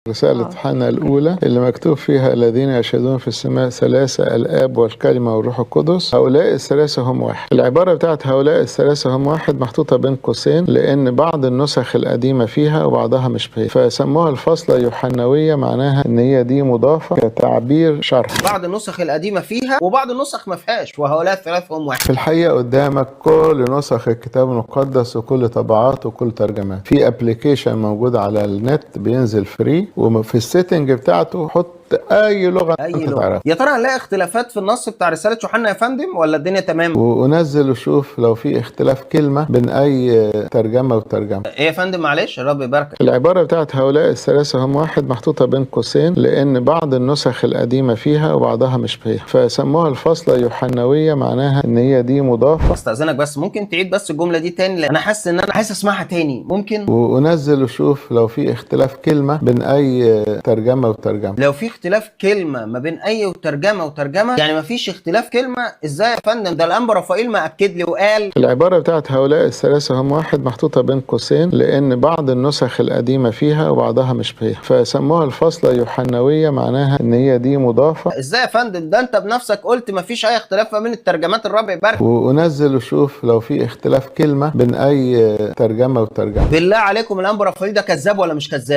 رسالة حنا الأولى اللي مكتوب فيها الذين يشهدون في السماء ثلاثة، الآب والكلمة والروح القدس، هؤلاء الثلاثة هم واحد. العبارة بتاعت هؤلاء الثلاثة هم واحد محطوطة بين قوسين لأن بعض النسخ القديمة فيها وبعضها مش فيها، فسموها الفصلة يوحنوية، معناها إن هي دي مضافة كتعبير شرح. بعض النسخ القديمة فيها وبعض النسخ ما فيهاش، وهؤلاء الثلاثة هم واحد. في الحقيقة قدامك كل نسخ الكتاب المقدس وكل طبعات وكل ترجمات. في ابلكيشن موجود على النت بينزل فري، وفي السيتنج بتاعته حط اي لغه انت تعرفها. يا ترى هنلاقي اختلافات في النص بتاع رساله يوحنا يا فندم ولا الدنيا تمام؟ ونزل وشوف لو في اختلاف كلمه بين اي ترجمه وترجمه. ايه يا فندم معلش الرب يباركك. العباره بتاعت هؤلاء الثلاثه هم واحد محطوطه بين قوسين لان بعض النسخ القديمه فيها وبعضها مش فيها، فسموها الفصلة يوحنوية، معناها ان هي دي مضافه. استاذنك بس ممكن تعيد بس الجمله دي تاني، لان انا حاسس ان انا عايز اسمعها تاني. ممكن؟ ونزل وشوف لو في اختلاف كلمه بين اي ترجمه وترجمه. لو في اختلاف كلمه ما بين اي ترجمه وترجمه، يعني ما فيش اختلاف كلمه ازاي يا فندم؟ ده الانبا رافائيل ما اكد لي وقال العباره بتاعت هؤلاء الثلاثه هم واحد محطوطه بين قوسين لان بعض النسخ القديمه فيها وبعضها مش فيها، فسموها الفصلة يوحنوية، معناها ان هي دي مضافه. ازاي يا فندم؟ ده انت بنفسك قلت ما فيش اي اختلاف ما بين الترجمات. الرب يبارك. ونزل وشوف لو في اختلاف كلمه بين اي ترجمه وترجمه. بالله عليكم الانبا رافائيل ده كذاب ولا مش كذاب؟